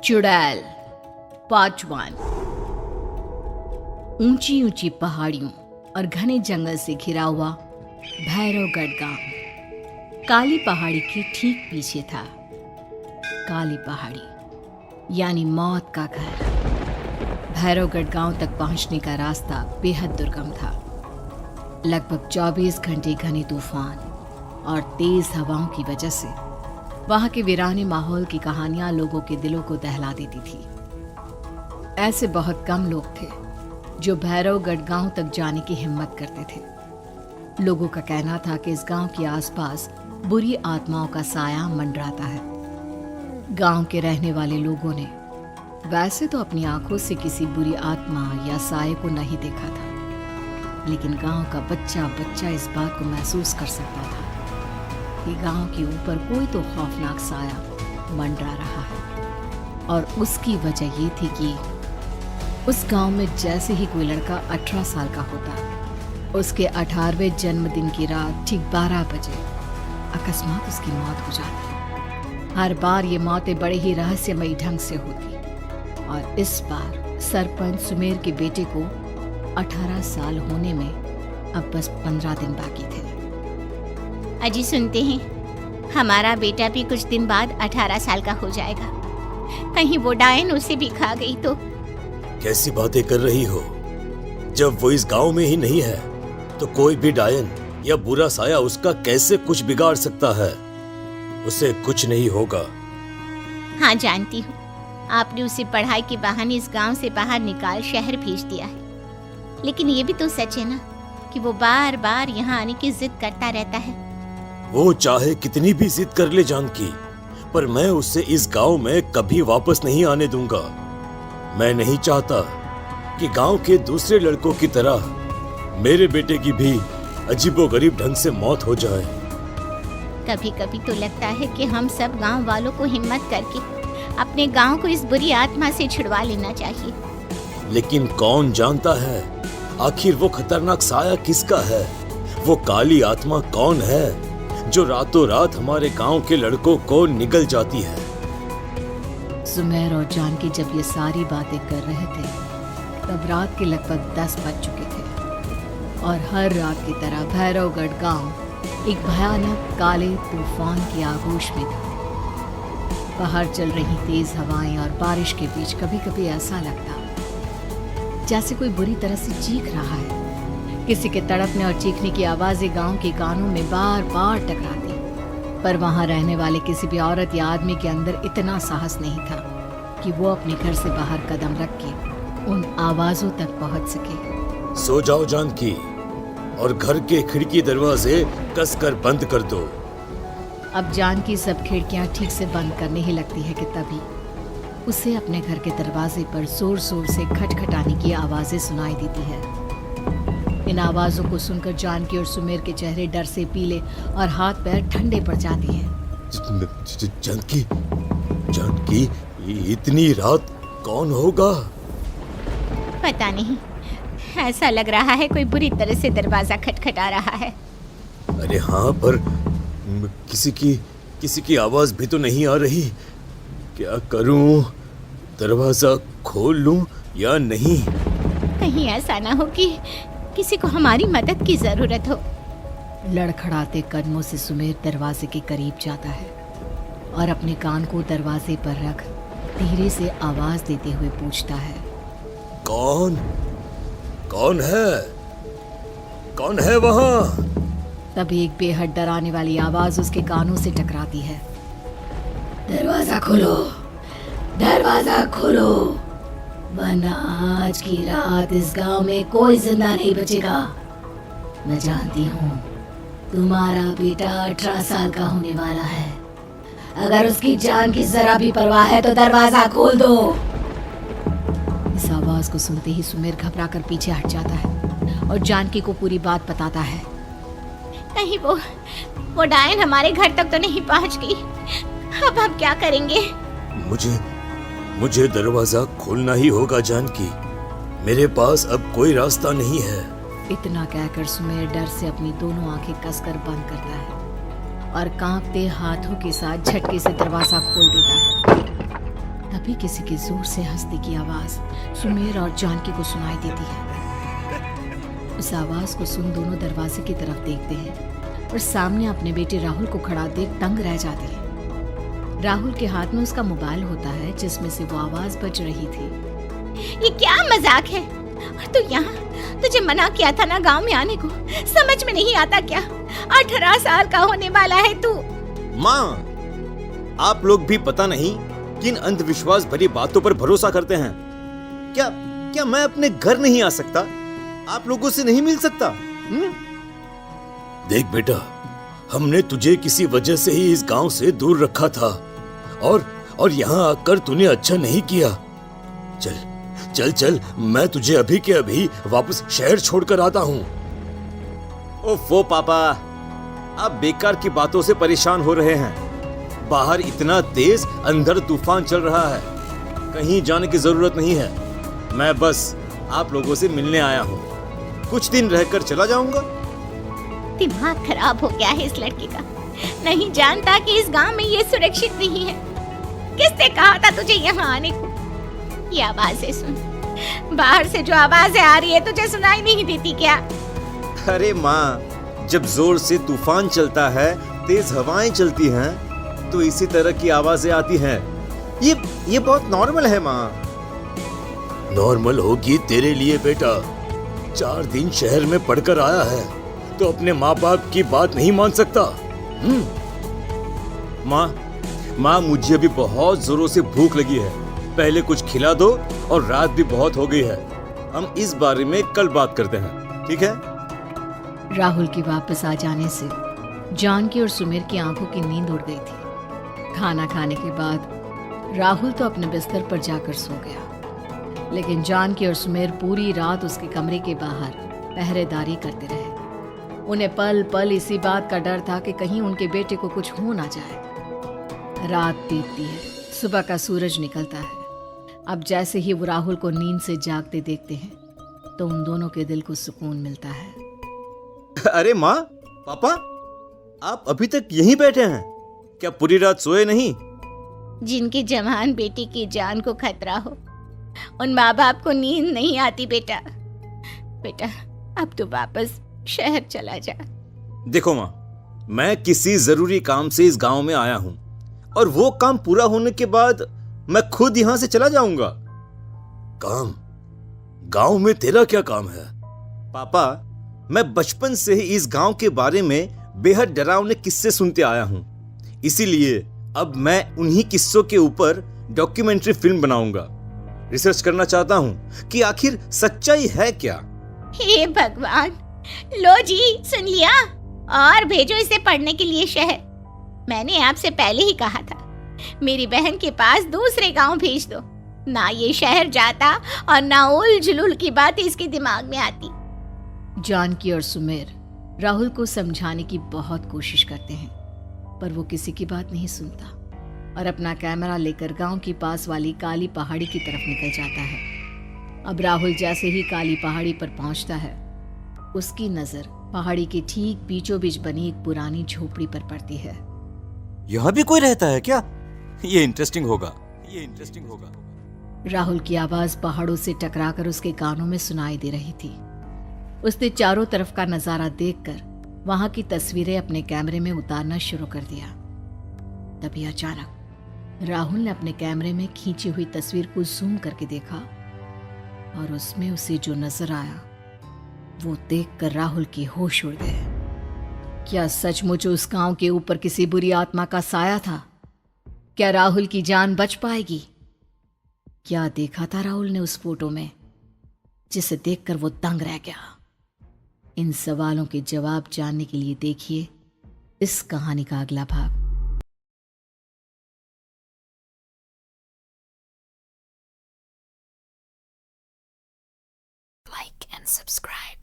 चुड़ैल पार्ट 1। ऊंची ऊंची पहाड़ियों और घने जंगल से घिरा हुआ भैरवगढ़ गांव काली पहाड़ी के ठीक पीछे था। काली पहाड़ी यानी मौत का घर। भैरवगढ़ गांव तक पहुंचने का रास्ता बेहद दुर्गम था। लगभग 24 घंटे घने तूफान और तेज हवाओं की वजह से वहां के वीराने माहौल की कहानियां लोगों के दिलों को दहला देती थी। ऐसे बहुत कम लोग थे जो भैरवगढ़ गांव तक जाने की हिम्मत करते थे। लोगों का कहना था कि इस गांव के आसपास बुरी आत्माओं का साया मंडराता है। गांव के रहने वाले लोगों ने वैसे तो अपनी आंखों से किसी बुरी आत्मा या साये को नहीं देखा था, लेकिन गांव का बच्चा बच्चा इस बात को महसूस कर सकता था कि गांव के ऊपर कोई तो खौफनाक साया मंडरा रहा है। और उसकी वजह ये थी कि उस गांव में जैसे ही कोई लड़का 18 साल का होता, उसके 18वें जन्मदिन की रात ठीक 12 बजे अकस्मात उसकी मौत हो जाती। हर बार ये मौतें बड़े ही रहस्यमयी ढंग से होती और इस बार सरपंच सुमेर के बेटे को 18 साल होने में अब बस 15 दिन बाकी थे। अजी सुनते हैं, हमारा बेटा भी कुछ दिन बाद 18 साल का हो जाएगा। कहीं वो डायन उसे भी खा गई तो। कैसी बातें कर रही हो? जब वो इस गांव में ही नहीं है तो कोई भी डायन या बुरा साया उसका कैसे कुछ बिगाड़ सकता है? उसे कुछ नहीं होगा। हाँ जानती हूँ, आपने उसे पढ़ाई के बहाने इस गांव से बाहर निकाल शहर भेज दिया है, लेकिन ये भी तो सच है ना कि वो बार बार यहाँ आने की जिद करता रहता है। वो चाहे कितनी भी जिद कर ले जानकी, पर मैं उसे इस गांव में कभी वापस नहीं आने दूंगा। मैं नहीं चाहता कि गांव के दूसरे लड़कों की तरह मेरे बेटे की भी अजीबोगरीब ढंग से मौत हो जाए। कभी कभी तो लगता है कि हम सब गांव वालों को हिम्मत करके अपने गांव को इस बुरी आत्मा से छुड़वा लेना चाहिए। लेकिन कौन जानता है आखिर वो खतरनाक साया किसका है? वो काली आत्मा कौन है जो रातों रात हमारे गांव के लड़कों को निगल जाती है? सुमेर और जानकी जब ये सारी बातें कर रहे थे तब रात के लगभग 10 बज चुके थे और हर रात की तरह भैरवगढ़ गांव एक भयानक काले तूफान की आगोश में था। बाहर चल रही तेज हवाएं और बारिश के बीच कभी कभी ऐसा लगता जैसे कोई बुरी तरह से चीख रहा है। किसी के तड़पने और चीखने की आवाजें गांव के कानों में बार बार टकराती, पर वहां रहने वाले किसी भी औरत या आदमी के अंदर इतना साहस नहीं था कि वो अपने घर से बाहर कदम रख के उन आवाजों तक पहुंच सके। सो जाओ जानकी और घर के खिड़की दरवाजे कसकर बंद कर दो। अब जानकी सब खिड़कियां ठीक से बंद करने ही लगती है कि तभी उसे अपने घर के दरवाजे पर जोर जोर से खटखटाने की आवाजें सुनाई देती है। इन आवाजों को सुनकर जानकी और सुमेर के चेहरे डर से पीले और हाथ पैर ठंडे पड़ जाते हैं। जानकी, जानकी, इतनी रात कौन होगा? पता नहीं, ऐसा लग रहा है कोई बुरी तरह से दरवाजा खटखटा रहा है। अरे हाँ, पर किसी की आवाज भी तो नहीं आ रही। क्या करूं? दरवाजा खोल लूं या नहीं? कहीं ऐसा ना हो कि किसी को हमारी मदद की जरूरत हो। लड़खड़ाते कदमों से सुमेर दरवाजे के करीब जाता है और अपने कान को दरवाजे पर रख धीरे से आवाज देते हुए पूछता है, कौन है? कौन है वहां? तभी एक बेहद डराने वाली आवाज उसके कानों से टकराती है। दरवाजा खोलो, दरवाजा खोलो, वरना आज की रात इस गांव में कोई जिंदा नहीं बचेगा। मैं जानती हूँ तुम्हारा बेटा 18 साल का होने वाला है। अगर उसकी जान की जरा भी परवाह है तो दरवाजा खोल दो। इस आवाज को सुनते ही सुमेर घबरा कर पीछे हट जाता है और जानकी को पूरी बात बताता है। कहीं वो डायन हमारे घर तक तो नहीं पहुंच गई? अब हम क्या करेंगे? मुझे दरवाजा खोलना ही होगा जानकी। मेरे पास अब कोई रास्ता नहीं है। इतना कहकर सुमेर डर से अपनी दोनों आंखें कसकर बंद करता है और कांपते हाथों के साथ झटके से दरवाजा खोल देता है। तभी किसी के जोर से हंसने की आवाज सुमेर और जानकी को सुनाई देती है। उस आवाज को सुन दोनों दरवाजे की तरफ देखते हैं और सामने अपने बेटे राहुल को खड़ा देख दंग रह जाते हैं। राहुल के हाथ में उसका मोबाइल होता है जिसमें से वो आवाज बज रही थी। ये क्या मजाक है? और तू यहाँ, तुझे मना किया था ना गांव में आने को, समझ में नहीं आता क्या? 18 साल का होने वाला है तू। माँ, आप लोग भी पता नहीं किन अंधविश्वास भरी बातों पर भरोसा करते हैं। क्या क्या मैं अपने घर नहीं आ सकता? आप लोगों से नहीं मिल सकता? देख बेटा, हमने तुझे किसी वजह से ही इस गांव से दूर रखा था और यहाँ आकर तूने अच्छा नहीं किया। चल चल चल, मैं तुझे अभी के अभी वापस शहर छोड़कर आता हूँ। ओफो पापा, आप बेकार की बातों से परेशान हो रहे हैं। बाहर इतना तेज अंधड़ तूफान चल रहा है, कहीं जाने की जरूरत नहीं है। मैं बस आप लोगों से मिलने आया हूँ, कुछ दिन रहकर चला जाऊंगा। दिमाग खराब हो गया है इस लड़के का, नहीं जानता कि इस गांव में ये सुरक्षित नहीं है। किसने कहा था तुझे यहाँ आने को? ये आवाजें सुन, बाहर से जो आवाजें आ रही है तुझे सुनाई नहीं देती क्या? अरे माँ, जब जोर से तूफान चलता है, तेज हवाएं चलती हैं, तो इसी तरह की आवाजें आती हैं। ये बहुत नॉर्मल है माँ। नॉर्मल होगी तेरे लिए बेटा। 4 दिन शहर में पढ़कर आया है तो अपने माँ बाप की बात नहीं मान सकता। माँ, मुझे अभी बहुत जोरों से भूख लगी है, पहले कुछ खिला दो, और रात भी बहुत हो गई है। हम इस बारे में कल बात करते हैं, ठीक है? राहुल के वापस आ जाने से जानकी और सुमेर की आंखों की नींद उड़ गई थी। खाना खाने के बाद राहुल तो अपने बिस्तर पर जाकर सो गया, लेकिन जानकी और सुमेर पूरी रात उसके कमरे के बाहर पहरेदारी करते रहे। उन्हें पल पल इसी बात का डर था कि कहीं उनके बेटे को कुछ हो ना जाए। रात बीतती है, सुबह का सूरज निकलता है। अब जैसे ही वो राहुल को नींद से जागते देखते हैं तो उन दोनों के दिल को सुकून मिलता है। अरे माँ, पापा, आप अभी तक यहीं बैठे हैं? क्या पूरी रात सोए नहीं? जिनकी जवान बेटी की जान को खतरा हो, उन माँ बाप को नींद नहीं आती बेटा। अब तो वापस शहर चला जा। देखो माँ, मैं किसी जरूरी काम से इस गांव में आया हूँ, और वो काम पूरा होने के बाद मैं खुद यहाँ से चला जाऊंगा। काम? गांव में तेरा क्या काम है? पापा, मैं बचपन से ही इस गांव के बारे में बेहद डरावने किस्से सुनते आया हूँ, इसीलिए अब मैं उन्हीं किस्सों के ऊपर डॉक्यूमेंट्री फिल्म बनाऊंगा। रिसर्च करना चाहता हूँ कि आखिर सच्चाई है क्या। हे भगवान, लो जी, सुन लिया, और भेजो इसे पढ़ने के लिए शहर। मैंने आपसे पहले ही कहा था, मेरी बहन के पास दूसरे गांव भेज दो। ना ये शहर जाता और ना उल जुलूल की बात इसके दिमाग में आती। जानकी और सुमेर राहुल को समझाने की बहुत कोशिश करते हैं, पर वो किसी की बात नहीं सुनता और अपना कैमरा लेकर गांव की पास वाली काली पहाड़ी की तरफ निकल जाता है। अब राहुल जैसे ही काली पहाड़ी पर पहुंचता है, उसकी नजर पहाड़ी के ठीक बीचों बीच बनी एक पुरानी झोपड़ी पर पड़ती है। यहाँ भी कोई रहता है क्या? ये इंटरेस्टिंग होगा। राहुल की आवाज पहाड़ों से टकराकर उसके कानों में सुनाई दे रही थी। उसने चारों तरफ का नजारा देखकर वहां की तस्वीरें अपने कैमरे में उतारना शुरू कर दिया। तभी अचानक राहुल ने अपने कैमरे में खींची हुई तस्वीर को जूम करके देखा और उसमें उसे जो नजर आया वो देखकर राहुल के होश उड़ गए। क्या सचमुच उस गांव के ऊपर किसी बुरी आत्मा का साया था? क्या राहुल की जान बच पाएगी? क्या देखा था राहुल ने उस फोटो में जिसे देखकर वो दंग रह गया? इन सवालों के जवाब जानने के लिए देखिए इस कहानी का अगला भाग। Like and subscribe.